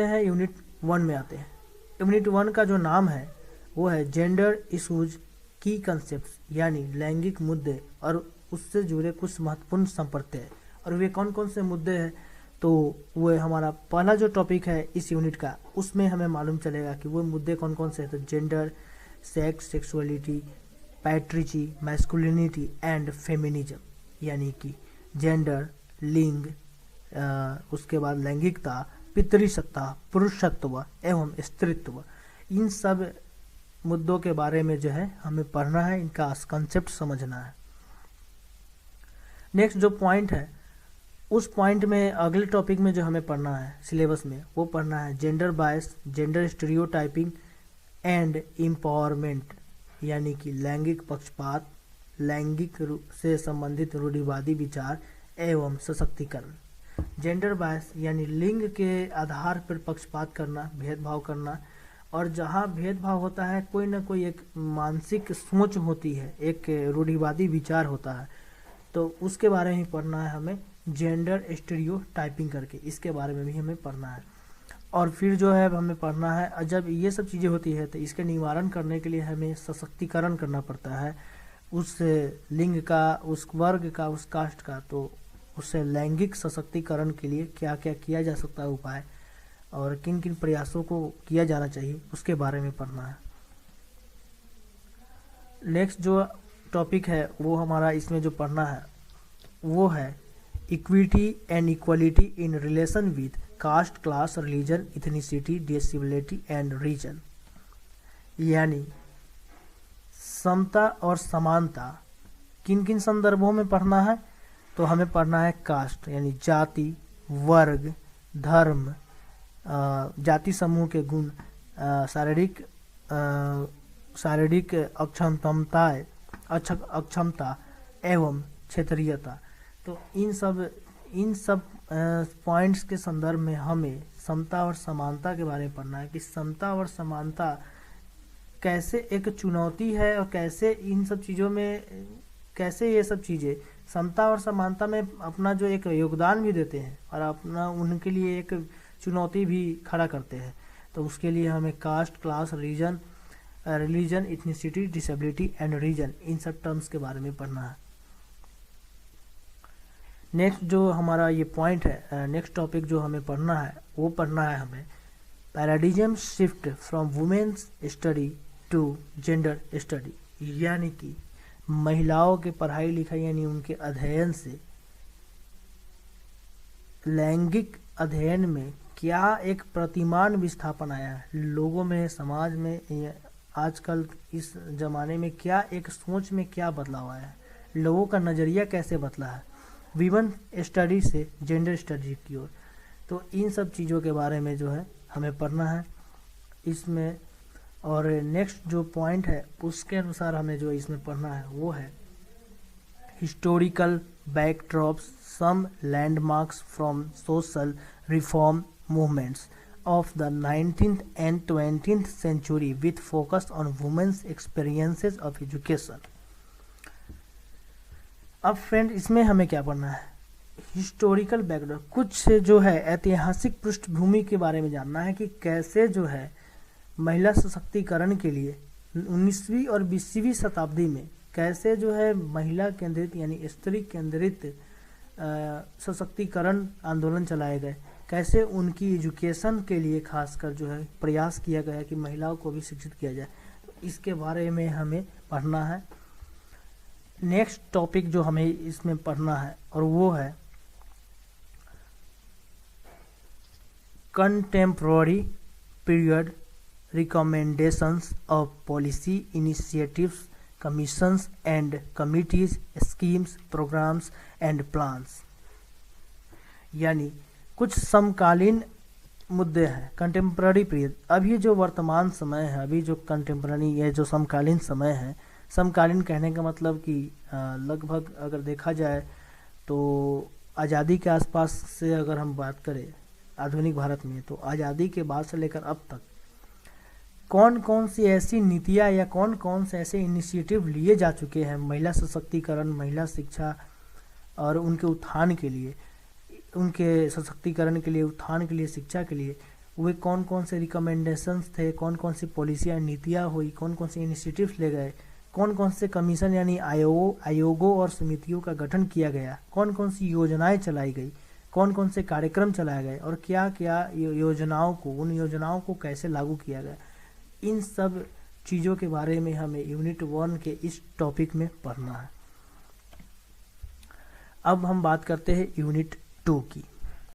हैं यूनिट 1 में आते हैं। यूनिट 1 का जो नाम है वो है जेंडर इशूज की कंसेप्ट, यानी लैंगिक मुद्दे और उससे जुड़े कुछ महत्वपूर्ण संप्रत्यय। और वे कौन कौन से मुद्दे हैं, तो वो हमारा पहला जो टॉपिक है इस यूनिट का, उसमें हमें मालूम चलेगा कि वो मुद्दे कौन कौन से हैं। तो gender, sex, sexuality, patriarchy, masculinity and feminism, यानी कि जेंडर, लिंग, उसके बाद लैंगिकता, पितृसत्ता, पुरुषत्व एवं स्त्रीत्व, इन सब मुद्दों के बारे में जो है हमें पढ़ना है, इनका कंसेप्ट समझना है। नेक्स्ट जो पॉइंट है, उस पॉइंट में अगले टॉपिक में जो हमें पढ़ना है सिलेबस में, वो पढ़ना है gender bias, gender stereotyping and empowerment, यानी कि लैंगिक पक्षपात, लैंगिक से संबंधित रूढ़िवादी विचार एवं सशक्तिकरण। जेंडर बायस यानी लिंग के आधार पर पक्षपात करना, भेदभाव करना, और जहाँ भेदभाव होता है कोई ना कोई एक मानसिक सोच होती है, एक रूढ़िवादी विचार होता है, तो उसके बारे में पढ़ना है हमें, जेंडर स्टीरियोटाइपिंग करके इसके बारे में भी हमें पढ़ना है। और फिर जो है हमें पढ़ना है, जब ये सब चीज़ें होती है तो इसके निवारण करने के लिए हमें सशक्तिकरण करना पड़ता है उस लिंग का, उस वर्ग का, उस कास्ट का। तो उससे लैंगिक सशक्तिकरण के लिए क्या क्या किया जा सकता है उपाय, और किन किन प्रयासों को किया जाना चाहिए, उसके बारे में पढ़ना है। नेक्स्ट जो टॉपिक है वो हमारा इसमें जो पढ़ना है वो है equity and equality in relation with caste, class, religion, ethnicity, disability and region, यानी समता और समानता किन किन संदर्भों में पढ़ना है। तो हमें पढ़ना है कास्ट यानी जाति, वर्ग, धर्म, जाति समूह के गुण, शारीरिक अक्षमता एवं क्षेत्रीयता। तो इन सब पॉइंट्स के संदर्भ में हमें समता और समानता के बारे में पढ़ना है कि समता और समानता कैसे एक चुनौती है, और कैसे इन सब चीज़ों में, कैसे ये सब चीज़ें समता और समानता में अपना जो एक योगदान भी देते हैं और अपना उनके लिए एक चुनौती भी खड़ा करते हैं। तो उसके लिए हमें caste, class, religion, ethnicity, disability and region, इन सब टर्म्स के बारे में पढ़ना है। नेक्स्ट जो हमारा ये पॉइंट है, नेक्स्ट टॉपिक जो हमें पढ़ना है वो पढ़ना है हमें paradigm shift from women's study to gender study, यानी कि महिलाओं के पढ़ाई लिखाई यानी उनके अध्ययन से लैंगिक अध्ययन में क्या एक प्रतिमान विस्थापन आया है, लोगों में, समाज में, आजकल इस जमाने में क्या एक सोच में क्या बदलाव आया है, लोगों का नज़रिया कैसे बदला है विमेन स्टडी से जेंडर स्टडी की ओर। तो इन सब चीज़ों के बारे में जो है हमें पढ़ना है इसमें। और नेक्स्ट जो पॉइंट है उसके अनुसार हमें जो इसमें पढ़ना है वो है historical backdrops, some landmarks from social reform movements of the 19th and 20th century with focus on women's experiences of education। अब फ्रेंड इसमें हमें क्या पढ़ना है, हिस्टोरिकल बैकग्राउंड, कुछ जो है ऐतिहासिक पृष्ठभूमि के बारे में जानना है कि कैसे जो है महिला सशक्तिकरण के लिए 19वीं और 20वीं शताब्दी में कैसे जो है महिला केंद्रित यानी स्त्री केंद्रित सशक्तिकरण आंदोलन चलाए गए, कैसे उनकी एजुकेशन के लिए खासकर जो है प्रयास किया गया कि महिलाओं को भी शिक्षित किया जाए। तो इसके बारे में हमें पढ़ना है। नेक्स्ट टॉपिक जो हमें इसमें पढ़ना है और वो है contemporary period recommendations of policy initiatives, commissions and committees, schemes, programmes and plans, यानी कुछ समकालीन मुद्दे हैं। कंटेम्प्रेरी पीरियड, अभी जो वर्तमान समय है, अभी जो कंटेम्प्रेरी ये जो समकालीन समय है, समकालीन कहने का मतलब कि लगभग अगर देखा जाए तो आज़ादी के आसपास से अगर हम बात करें आधुनिक भारत में, तो आज़ादी के बाद से लेकर अब तक कौन कौन सी ऐसी नीतियाँ या कौन कौन से ऐसे इनिशिएटिव लिए जा चुके हैं महिला सशक्तिकरण, महिला शिक्षा और उनके उत्थान के लिए, उनके सशक्तिकरण के लिए, उत्थान के लिए, शिक्षा के लिए, वे कौन कौन से रिकमेंडेशंस थे, कौन कौन सी पॉलिसियाँ नीतियाँ हुई, कौन कौन से इनिशिएटिव्स ले गए, कौन कौन से कमीशन यानी आयोगों और समितियों का गठन किया गया, कौन कौन सी योजनाएं चलाई गई, कौन कौन से कार्यक्रम चलाए गए और क्या क्या योजनाओं को, उन योजनाओं को कैसे लागू किया गया, इन सब चीज़ों के बारे में हमें यूनिट 1 के इस टॉपिक में पढ़ना है। अब हम बात करते हैं यूनिट 2 की।